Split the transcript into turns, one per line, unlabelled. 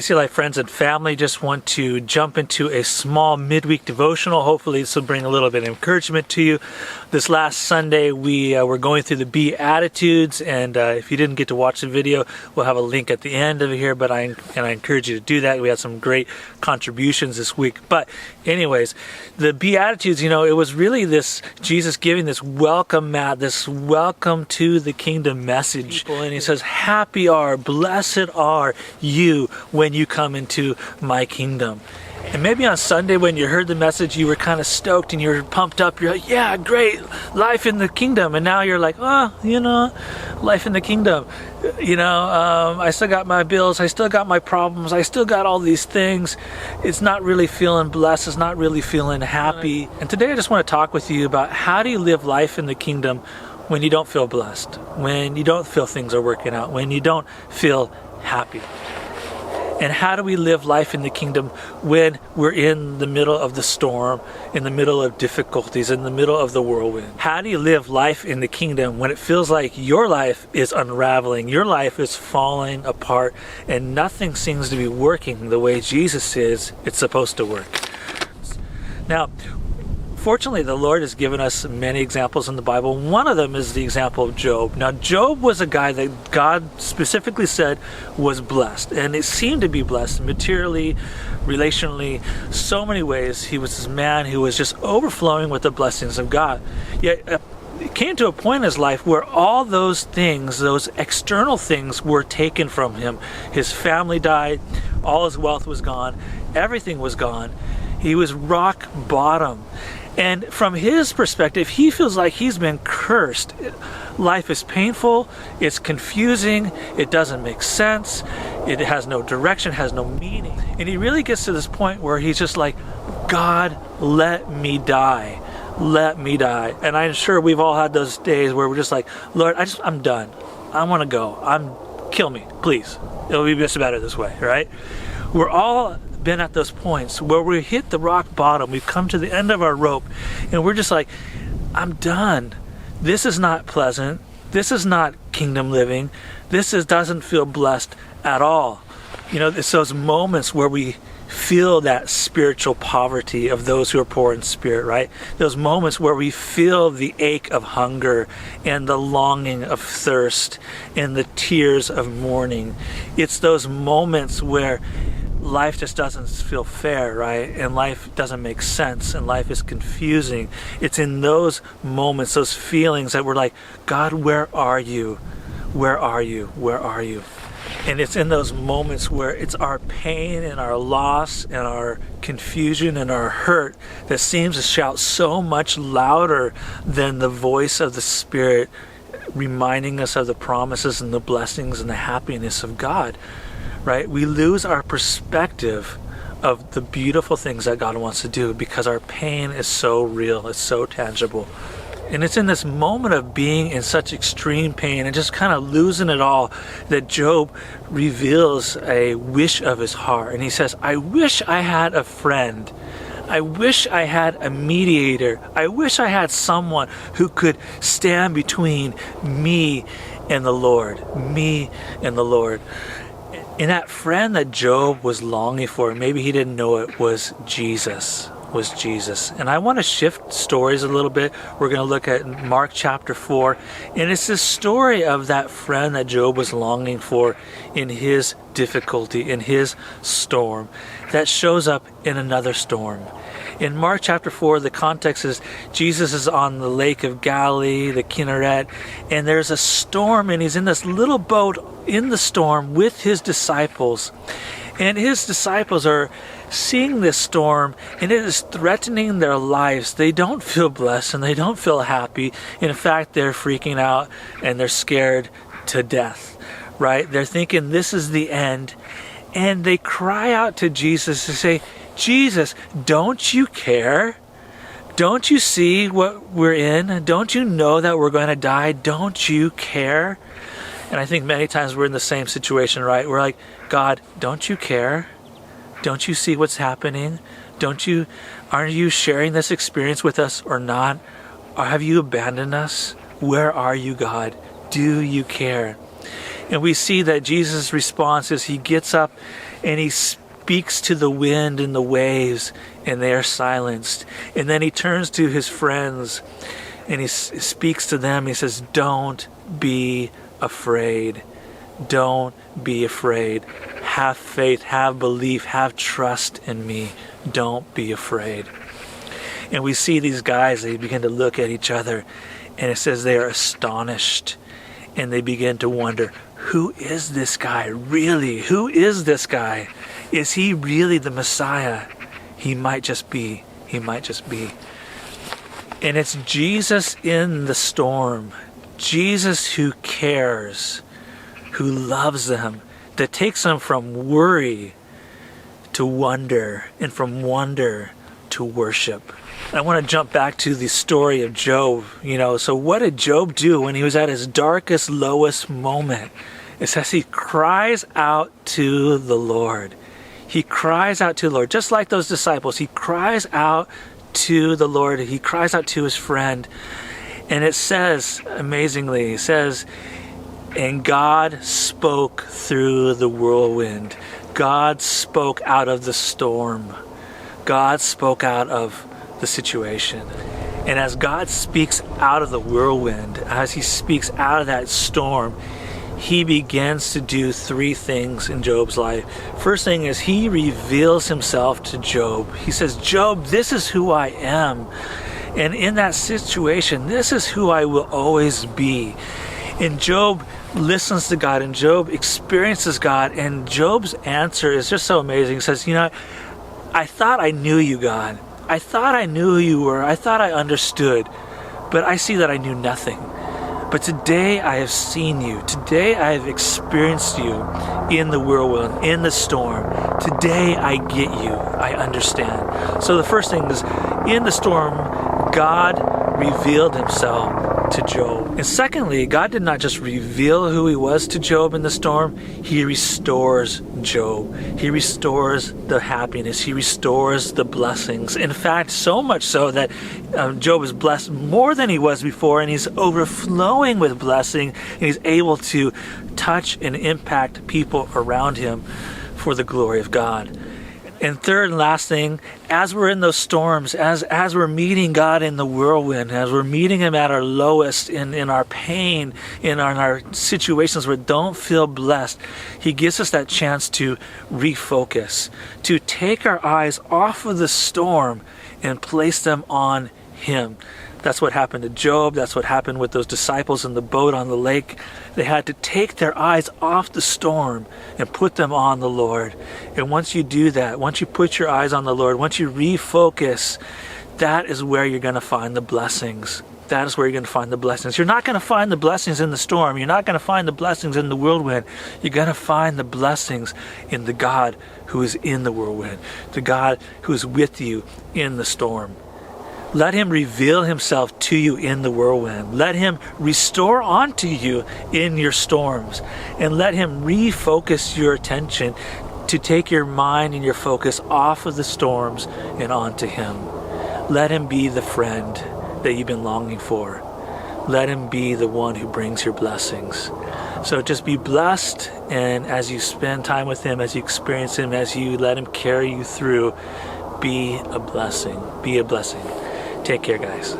Citylight friends and family, just want to jump into a small midweek devotional. Hopefully this will bring a little bit of encouragement to you. This last Sunday we were going through the Beatitudes, and if you didn't get to watch the video, we'll have a link at the end of it here, but I encourage you to do that. We had some great contributions this week. But anyways, the Beatitudes, it was really this Jesus giving this welcome mat, this welcome to the kingdom message. And he says, happy are, blessed are you when you come into my kingdom. And maybe on Sunday when you heard the message, you were kind of stoked and you were pumped up. You're like, yeah, great, life in the kingdom. And now you're like, life in the kingdom. I still got my bills. I still got my problems. I still got all these things. It's not really feeling blessed. It's not really feeling happy. And today I just want to talk with you about how do you live life in the kingdom when you don't feel blessed, when you don't feel things are working out, when you don't feel happy. And how do we live life in the kingdom when we're in the middle of the storm, in the middle of difficulties, in the middle of the whirlwind? How do you live life in the kingdom when it feels like your life is unraveling, your life is falling apart, and nothing seems to be working the way Jesus says it's supposed to work? Now, fortunately, the Lord has given us many examples in the Bible. One of them is the example of Job. Now, Job was a guy that God specifically said was blessed, and it seemed to be blessed materially, relationally, so many ways. He was this man who was just overflowing with the blessings of God. Yet, it came to a point in his life where all those things, those external things, were taken from him. His family died, all his wealth was gone, everything was gone. He was rock bottom. And from his perspective, he feels like he's been cursed. Life is painful, it's confusing, it doesn't make sense, it has no direction, has no meaning. And he really gets to this point where he's just like, God, let me die. Let me die. And I'm sure we've all had those days where we're just like, Lord, I'm done. I want to go. Kill me, please. It'll be just better this way, right? We're all been at those points where we hit the rock bottom. We've come to the end of our rope and we're just like, I'm done. This is not pleasant. This is not kingdom living. Doesn't feel blessed at all. It's those moments where we feel that spiritual poverty of those who are poor in spirit, right? Those moments where we feel the ache of hunger and the longing of thirst and the tears of mourning. It's those moments where life just doesn't feel fair, right? And life doesn't make sense, and life is confusing. It's in those moments, those feelings that we're like, God, where are you? Where are you? Where are you? And it's in those moments where it's our pain and our loss and our confusion and our hurt that seems to shout so much louder than the voice of the Spirit reminding us of the promises and the blessings and the happiness of God. Right? We lose our perspective of the beautiful things that God wants to do because our pain is so real, it's so tangible. And it's in this moment of being in such extreme pain and just kind of losing it all that Job reveals a wish of his heart. And he says, I wish I had a friend. I wish I had a mediator. I wish I had someone who could stand between me and the Lord. Me and the Lord. And that friend that Job was longing for, maybe he didn't know it, was Jesus. And I want to shift stories a little bit. We're going to look at Mark chapter 4. And it's this story of that friend that Job was longing for in his difficulty, in his storm, that shows up in another storm. In Mark chapter 4, the context is Jesus is on the lake of Galilee, the Kinneret, and there's a storm, and he's in this little boat in the storm with his disciples. And his disciples are seeing this storm, and it is threatening their lives. They don't feel blessed, and they don't feel happy. In fact, they're freaking out, and they're scared to death, right? They're thinking this is the end. And they cry out to Jesus to say, Jesus, don't you care? Don't you see what we're in? Don't you know that we're going to die? Don't you care? And I think many times we're in the same situation, right? We're like, God, don't you care? Don't you see what's happening? Aren't you sharing this experience with us or not? Or have you abandoned us? Where are you, God? Do you care? And we see that Jesus' response is he gets up and he speaks to the wind and the waves, and they are silenced. And then he turns to his friends and he speaks to them. He says, don't be afraid. Don't be afraid. Have faith, have belief, have trust in me. Don't be afraid. And we see these guys, they begin to look at each other, and it says they are astonished, and they begin to wonder, who is this guy really? Who is this guy? Is he really the Messiah? He might just be. He might just be. And it's Jesus in the storm. Jesus who cares, who loves them, that takes them from worry to wonder, and from wonder to worship. I want to jump back to the story of Job. So what did Job do when he was at his darkest, lowest moment? It says he cries out to the Lord. He cries out to the Lord, just like those disciples. He cries out to the Lord. He cries out to his friend. And it says, amazingly, it says, and God spoke through the whirlwind. God spoke out of the storm. God spoke out of the situation. And as God speaks out of the whirlwind, as he speaks out of that storm, he begins to do three things in Job's life. First thing is he reveals himself to Job. He says, Job, this is who I am. And in that situation, this is who I will always be. And Job listens to God, and Job experiences God, and Job's answer is just so amazing. He says, I thought I knew you, God. I thought I knew who you were. I thought I understood. But I see that I knew nothing. But today I have seen you. Today I have experienced you in the whirlwind, in the storm. Today I get you. I understand. So the first thing is, in the storm, God revealed himself to Job. And secondly, God did not just reveal who he was to Job in the storm. He restores Job. He restores the happiness. He restores the blessings. In fact, so much so that Job is blessed more than he was before, and he's overflowing with blessing, and he's able to touch and impact people around him for the glory of God. And third and last thing, as we're in those storms, as we're meeting God in the whirlwind, as we're meeting him at our lowest, in our pain, in our situations where we don't feel blessed, he gives us that chance to refocus, to take our eyes off of the storm and place them on him. That's what happened to Job. That's what happened with those disciples in the boat on the lake. They had to take their eyes off the storm and put them on the Lord. And once you do that, once you put your eyes on the Lord, once you refocus, that is where you're going to find the blessings. That is where you're going to find the blessings. You're not going to find the blessings in the storm. You're not going to find the blessings in the whirlwind. You're going to find the blessings in the God who is in the whirlwind, the God who is with you in the storm. Let him reveal himself to you in the whirlwind. Let him restore unto you in your storms. And let him refocus your attention to take your mind and your focus off of the storms and onto him. Let him be the friend that you've been longing for. Let him be the one who brings your blessings. So just be blessed, and as you spend time with him, as you experience him, as you let him carry you through, be a blessing. Be a blessing. Take care, guys.